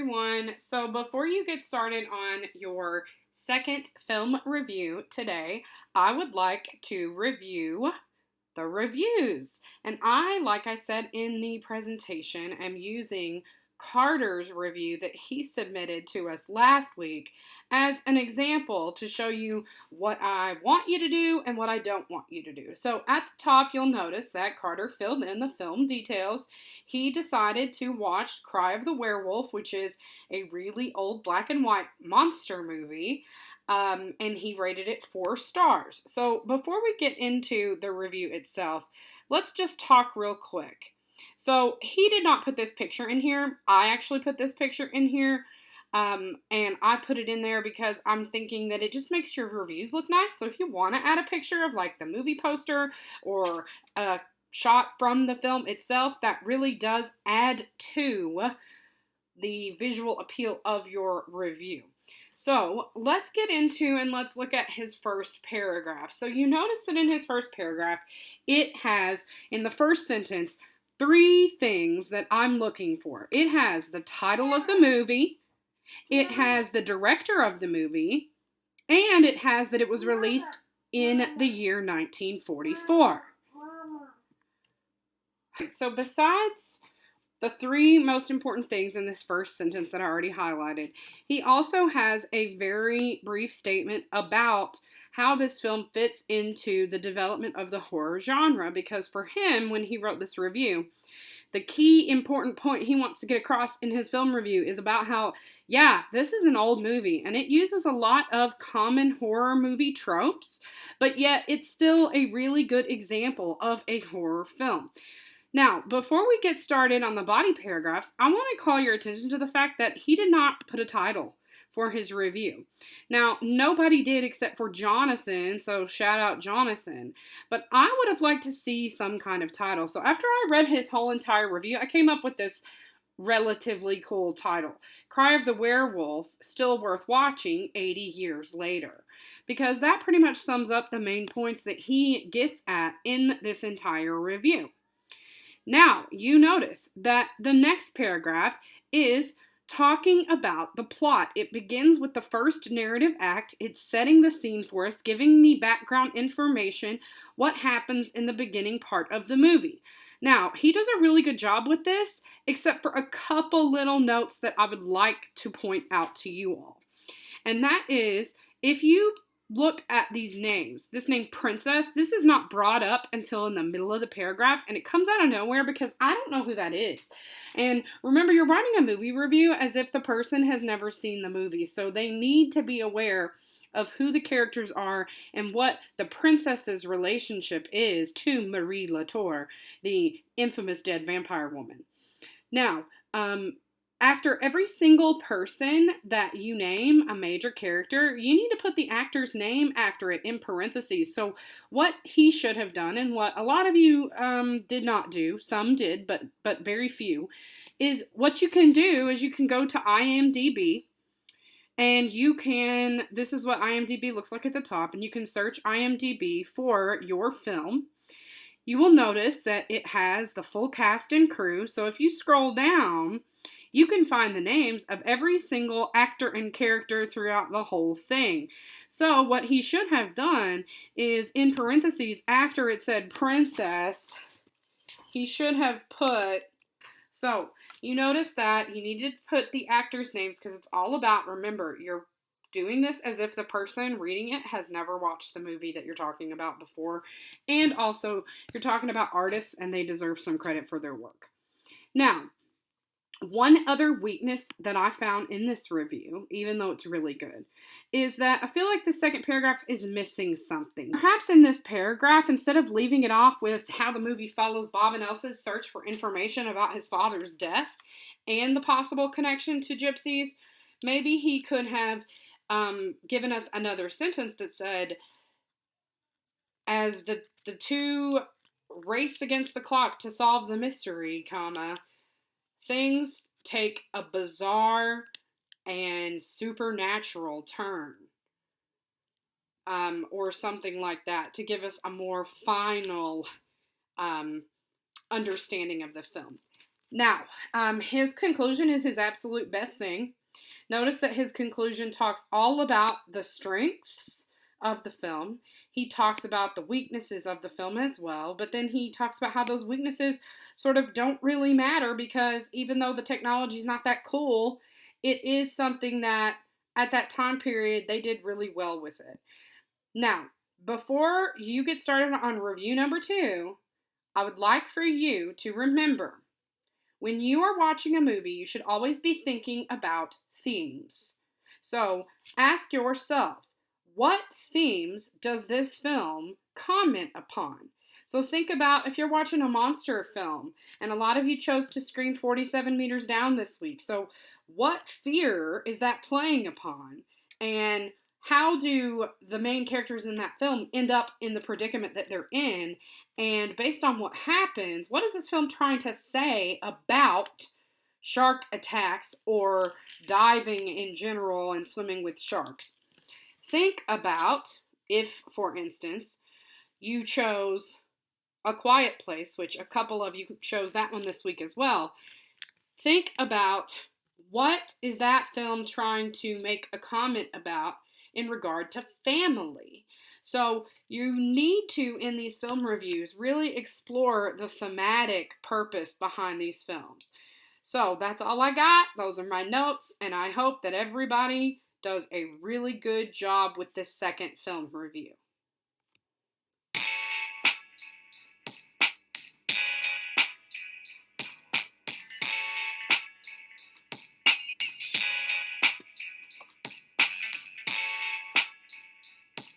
everyone. So, before you get started on your second film review today, I would like to review the reviews. And like I said in the presentation, am using Carter's review that he submitted to us last week as an example to show you what I want you to do and what I don't want you to do. So at the top, you'll notice that Carter filled in the film details. He decided to watch Cry of the Werewolf, which is a really old black and white monster movie. And he rated it 4 stars. So before we get into the review itself, let's just talk real quick. So he did not put this picture in here. I actually put this picture in here. And I put it in there because I'm thinking that it just makes your reviews look nice. So if you want to add a picture of like the movie poster or a shot from the film itself, that really does add to the visual appeal of your review. So let's get into and let's look at his first paragraph. So you notice that in his first paragraph, it has, in the first sentence, 3 things that I'm looking for. It has the title of the movie, it has the director of the movie, and it has that it was released in the year 1944. So besides the 3 most important things in this first sentence that I already highlighted, he also has a very brief statement about how this film fits into the development of the horror genre, because for him, when he wrote this review, the key important point he wants to get across in his film review is about how, yeah, this is an old movie and it uses a lot of common horror movie tropes, but yet it's still a really good example of a horror film. Now, before we get started on the body paragraphs, I want to call your attention to the fact that he did not put a title for his review. Now, nobody did except for Jonathan, so shout out Jonathan. But I would have liked to see some kind of title. So after I read his whole entire review, I came up with this relatively cool title. Cry of the Werewolf, Still Worth Watching 80 Years Later. Because that pretty much sums up the main points that he gets at in this entire review. Now, you notice that the next paragraph is talking about the plot. It begins with the first narrative act. It's setting the scene for us, giving me background information, what happens in the beginning part of the movie. Now, he does a really good job with this, except for a couple little notes that I would like to point out to you all. And that is, if you look at these names, this name Princess, this is not brought up until in the middle of the paragraph, and it comes out of nowhere because I don't know who that is. And remember, you're writing a movie review as if the person has never seen the movie, so they need to be aware of who the characters are and what the princess's relationship is to Marie Latour, the infamous dead vampire woman. Now, after every single person that you name a major character, you need to put the actor's name after it in parentheses. So what he should have done, and what a lot of you did not do, some did, but very few, is what you can do is you can go to IMDb, and you can, this is what IMDb looks like at the top, and you can search IMDb for your film. You will notice that it has the full cast and crew, so if you scroll down, you can find the names of every single actor and character throughout the whole thing. So what he should have done is, in parentheses, after it said princess, he should have put, so you notice that you needed to put the actors' names because it's all about, remember, you're doing this as if the person reading it has never watched the movie that you're talking about before. And also, you're talking about artists and they deserve some credit for their work. Now, one other weakness that I found in this review, even though it's really good, is that I feel like the second paragraph is missing something. Perhaps in this paragraph, instead of leaving it off with how the movie follows Bob and Elsa's search for information about his father's death and the possible connection to gypsies, maybe he could have given us another sentence that said, as the two race against the clock to solve the mystery, comma, things take a bizarre and supernatural turn, or something like that, to give us a more final understanding of the film. Now, his conclusion is his absolute best thing. Notice that his conclusion talks all about the strengths of the film. He talks about the weaknesses of the film as well, but then he talks about how those weaknesses sort of don't really matter because even though the technology is not that cool, it is something that at that time period they did really well with it. Now, before you get started on review number 2, I would like for you to remember when you are watching a movie, you should always be thinking about themes. So ask yourself, what themes does this film comment upon? So think about if you're watching a monster film, and a lot of you chose to screen 47 meters down this week. So what fear is that playing upon? And how do the main characters in that film end up in the predicament that they're in? And based on what happens, what is this film trying to say about shark attacks or diving in general and swimming with sharks? Think about if, for instance, you chose A Quiet Place, which a couple of you chose that one this week as well. Think about what is that film trying to make a comment about in regard to family. So you need to, in these film reviews, really explore the thematic purpose behind these films. So that's all I got. Those are my notes, and I hope that everybody does a really good job with this second film review.